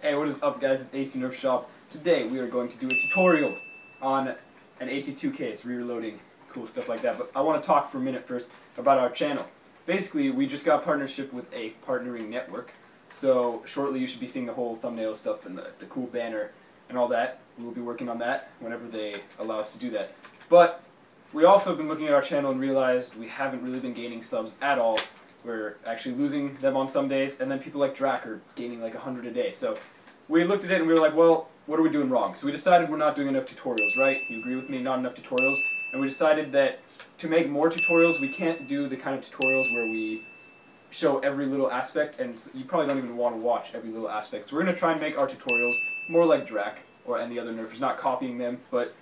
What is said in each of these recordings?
Hey, what is up guys, it's AC Nerf Shop. Today we are going to do a tutorial on an AT2K, it's rear loading, cool stuff like that. But I want to talk for a minute first about our channel. Basically, we just got a partnership with a partnering network, so shortly you should be seeing the whole thumbnail stuff and the cool banner and all that. We will be working on that whenever they allow us to do that. But we also have been looking at our channel and realized we haven't really been gaining subs at all. We're actually losing them on some days, and then people like Drac are gaining like 100 a day. So we looked at it and we were like, well, what are we doing wrong? So we decided we're not doing enough tutorials, right? You agree with me? Not enough tutorials. And we decided that to make more tutorials, we can't do the kind of tutorials where we show every little aspect, and you probably don't even want to watch every little aspect. So we're going to try and make our tutorials more like Drac and the other nerfers, not copying them, but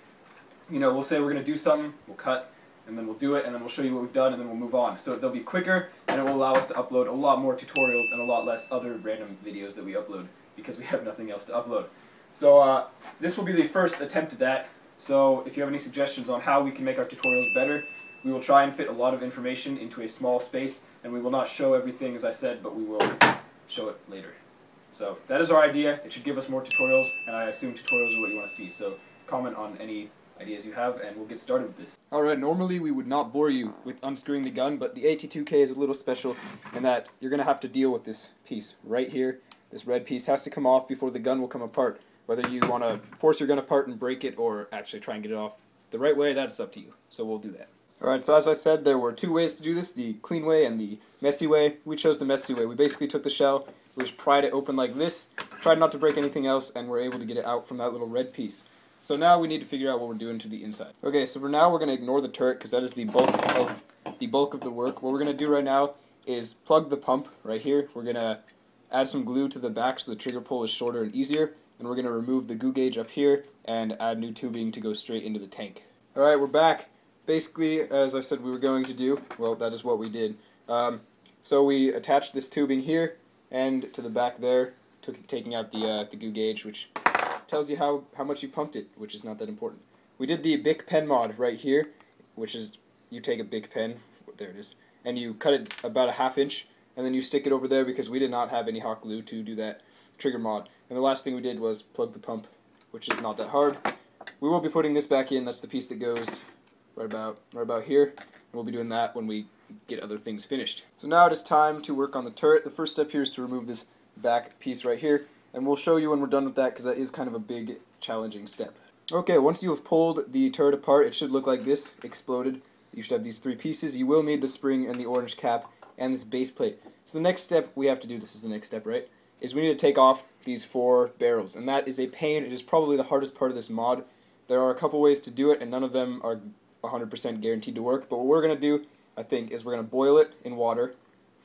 you know, we'll say we're going to do something, we'll cut, and then we'll do it, and then we'll show you what we've done, and then we'll move on. So they'll be quicker, and it will allow us to upload a lot more tutorials and a lot less other random videos that we upload, because we have nothing else to upload. So this will be the first attempt at that. So if you have any suggestions on how we can make our tutorials better, we will try and fit a lot of information into a small space, and we will not show everything as I said, but we will show it later. So that is our idea. It should give us more tutorials, and I assume tutorials are what you want to see. So comment on any ideas you have, and we'll get started with this. Alright, normally we would not bore you with unscrewing the gun, but the AT2K is a little special in that you're going to have to deal with this piece right here. This red piece has to come off before the gun will come apart. Whether you want to force your gun apart and break it, or actually try and get it off the right way, that's up to you. So we'll do that. Alright, so as I said, there were two ways to do this, the clean way and the messy way. We chose the messy way. We basically took the shell, we just pried it open like this, tried not to break anything else, and we're able to get it out from that little red piece. So now we need to figure out what we're doing to the inside. Okay, so for now we're going to ignore the turret because that is the bulk of the work. What we're going to do right now is plug the pump right here. We're going to add some glue to the back so the trigger pull is shorter and easier. And we're going to remove the goo gauge up here and add new tubing to go straight into the tank. Alright, we're back. Basically, as I said we were going to do, well, that is what we did. So we attached this tubing here and to the back there, taking out the goo gauge, which tells you how much you pumped it, which is not that important. We did the Bic pen mod right here, which is you take a Bic pen, there it is, and you cut it about a ½ inch, and then you stick it over there because we did not have any hot glue to do that trigger mod. And the last thing we did was plug the pump, which is not that hard. We will be putting this back in. That's the piece that goes right about here, and we'll be doing that when we get other things finished. So now it is time to work on the turret. The first step here is to remove this back piece right here. And we'll show you when we're done with that because that is kind of a big, challenging step. Okay, once you have pulled the turret apart, it should look like this, exploded. You should have these three pieces. You will need the spring and the orange cap and this base plate. So the next step we have to do, this is the next step, right, is we need to take off these 4 barrels. And that is a pain. It is probably the hardest part of this mod. There are a couple ways to do it, and none of them are 100% guaranteed to work. But what we're going to do, I think, is we're going to boil it in water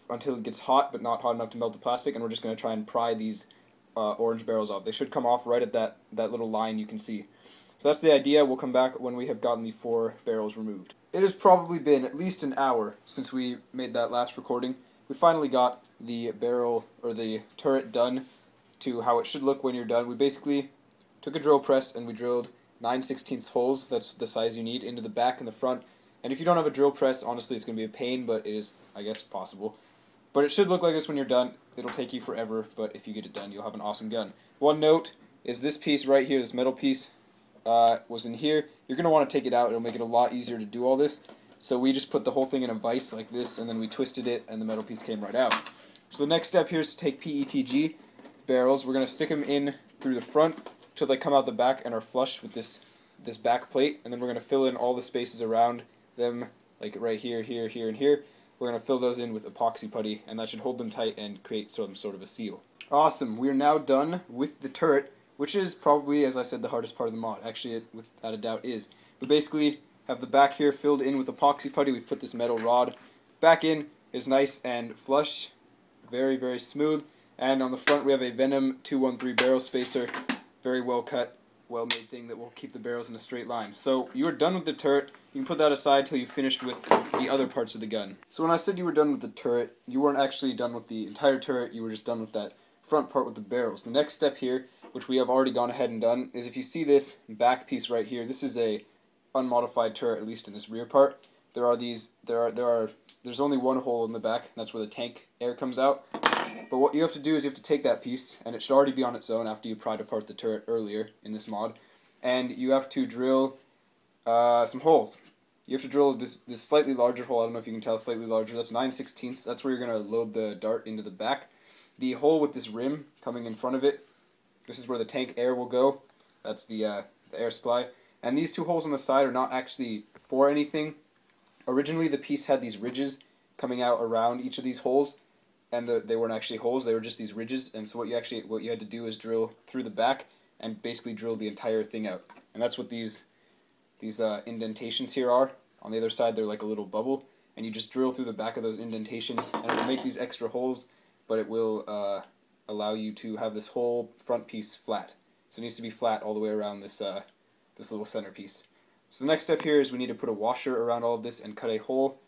until it gets hot, but not hot enough to melt the plastic, and we're just going to try and pry these orange barrels off. They should come off right at that little line you can see. So that's the idea. We'll come back when we have gotten the 4 barrels removed. It has probably been at least an hour since we made that last recording. We finally got the barrel, or the turret, done to how it should look when you're done. We basically took a drill press and we drilled 9/16 holes, that's the size you need, into the back and the front. And if you don't have a drill press, honestly it's going to be a pain, but it is, I guess, possible. But it should look like this when you're done. It'll take you forever, but if you get it done, you'll have an awesome gun. One note is this piece right here, this metal piece, was in here. You're going to want to take it out. It'll make it a lot easier to do all this. So we just put the whole thing in a vise like this, and then we twisted it, and the metal piece came right out. So the next step here is to take PETG barrels. We're going to stick them in through the front till they come out the back and are flush with this back plate, and then we're going to fill in all the spaces around them, like right here, here, here, and here. We're going to fill those in with epoxy putty, and that should hold them tight and create some sort of a seal. Awesome. We are now done with the turret, which is probably, as I said, the hardest part of the mod. Actually, it without a doubt is. We basically have the back here filled in with epoxy putty. We've put this metal rod back in. It's nice and flush, very, very smooth. And on the front we have a Venom 213 barrel spacer, very well cut, well made thing that will keep the barrels in a straight line. So you are done with the turret. You can put that aside till you finished with the other parts of the gun. So when I said you were done with the turret, you weren't actually done with the entire turret, you were just done with that front part with the barrels. The next step here, which we have already gone ahead and done, is if you see this back piece right here, this is a unmodified turret, at least in this rear part. There's only one hole in the back, and that's where the tank air comes out. But what you have to do is you have to take that piece, and it should already be on its own after you pried apart the turret earlier in this mod, and you have to drill some holes. You have to drill this slightly larger hole. I don't know if you can tell, slightly larger. That's 9/16. That's where you're going to load the dart into the back. The hole with this rim coming in front of it, this is where the tank air will go. That's the air supply. And these two holes on the side are not actually for anything. Originally, the piece had these ridges coming out around each of these holes, and they weren't actually holes. They were just these ridges. And so what you had to do is drill through the back and basically drill the entire thing out. And that's what these indentations here are. On the other side, they're like a little bubble, and you just drill through the back of those indentations, and it will make these extra holes, but it will allow you to have this whole front piece flat. So it needs to be flat all the way around this this little center piece. So the next step here is we need to put a washer around all of this and cut a hole,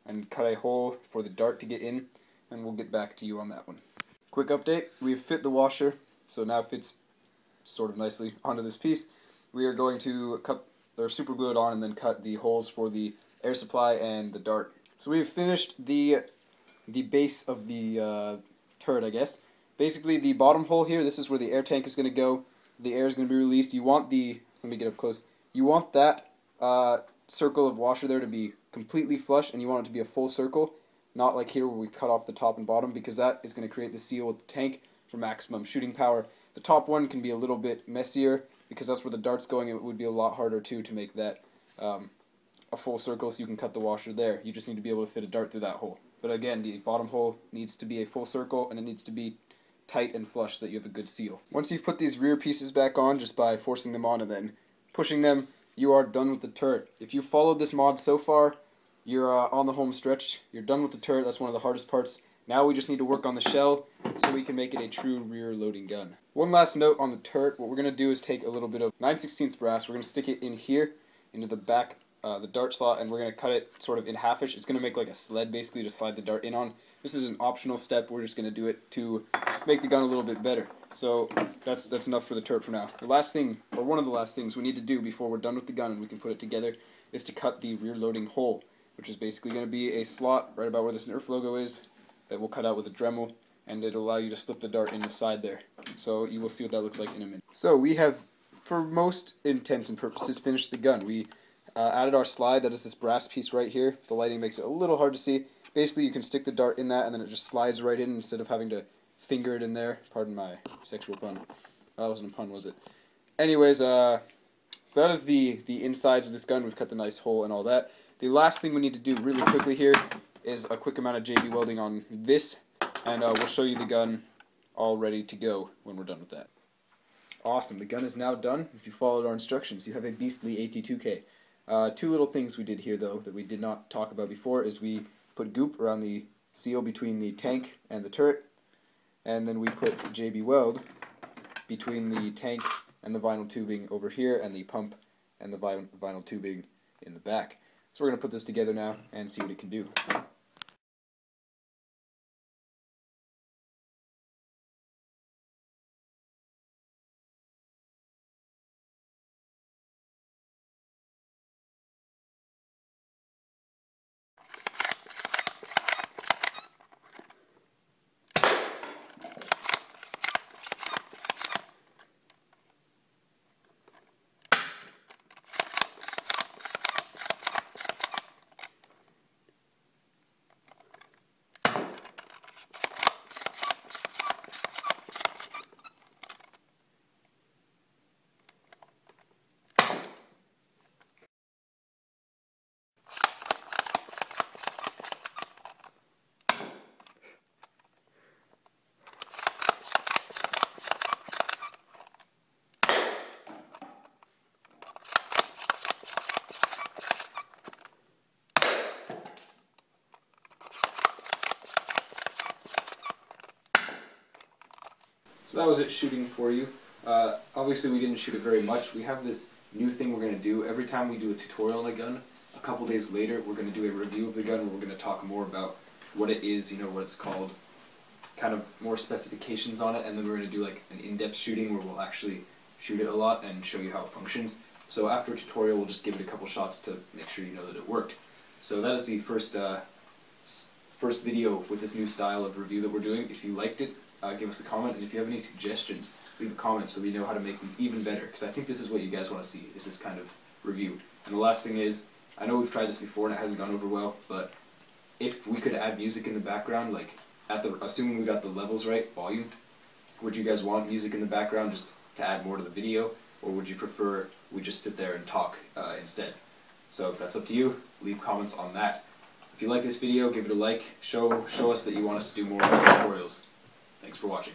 and cut a hole for the dart to get in, and we'll get back to you on that one. Quick update, we've fit the washer, so now it fits sort of nicely onto this piece. We are going to super glue it on and then cut the holes for the air supply and the dart. So we've finished the base of the turret, I guess. Basically, the bottom hole here, this is where the air tank is going to go. The air is going to be released. You want let me get up close. You want that circle of washer there to be completely flush, and you want it to be a full circle, not like here where we cut off the top and bottom, because that is going to create the seal with the tank for maximum shooting power. The top one can be a little bit messier, because that's where the dart's going. It would be a lot harder too to make that a full circle, so you can cut the washer there. You just need to be able to fit a dart through that hole. But again, the bottom hole needs to be a full circle, and it needs to be tight and flush so that you have a good seal. Once you've put these rear pieces back on, just by forcing them on and then pushing them, you are done with the turret. If you followed this mod so far, you're on the home stretch. You're done with the turret. That's one of the hardest parts. Now we just need to work on the shell so we can make it a true rear loading gun. One last note on the turret. What we're going to do is take a little bit of 9/16 brass. We're going to stick it in here into the back, the dart slot, and we're going to cut it sort of in halfish. It's going to make like a sled basically to slide the dart in on. This is an optional step. We're just going to do it to make the gun a little bit better. So that's enough for the turret for now. The last thing, or one of the last things we need to do before we're done with the gun and we can put it together, is to cut the rear loading hole, which is basically going to be a slot right about where this Nerf logo is that we'll cut out with a Dremel, and it'll allow you to slip the dart in the side there. So you will see what that looks like in a minute. So we have, for most intents and purposes, finished the gun. We added our slide. That is this brass piece right here. The lighting makes it a little hard to see. Basically, you can stick the dart in that, and then it just slides right in instead of having to finger it in there. Pardon my sexual pun. That wasn't a pun, was it? Anyways, so that is the insides of this gun. We've cut the nice hole and all that. The last thing we need to do really quickly here is a quick amount of JB welding on this, and we'll show you the gun all ready to go when we're done with that. Awesome, the gun is now done. If you followed our instructions, you have a beastly AT2K. Two little things we did here, though, that we did not talk about before, is we put goop around the seal between the tank and the turret, and then we put JB weld between the tank and the vinyl tubing over here, and the pump and the vinyl tubing in the back. So we're going to put this together now and see what it can do. So that was it shooting for you. Obviously we didn't shoot it very much. We have this new thing we're going to do. Every time we do a tutorial on a gun, a couple days later we're going to do a review of the gun where we're going to talk more about what it is, you know, what it's called, kind of more specifications on it, and then we're going to do like an in-depth shooting where we'll actually shoot it a lot and show you how it functions. So after a tutorial we'll just give it a couple shots to make sure you know that it worked. So that is the first first video with this new style of review that we're doing. If you liked it, give us a comment, and if you have any suggestions, leave a comment so we know how to make these even better, because I think this is what you guys want to see, is this kind of review. And the last thing is, I know we've tried this before and it hasn't gone over well, but if we could add music in the background, like assuming we got the levels right, volume, would you guys want music in the background just to add more to the video, or would you prefer we just sit there and talk instead? So that's up to you. Leave comments on that. If you like this video, give it a like. Show us that you want us to do more of these tutorials. Thanks for watching.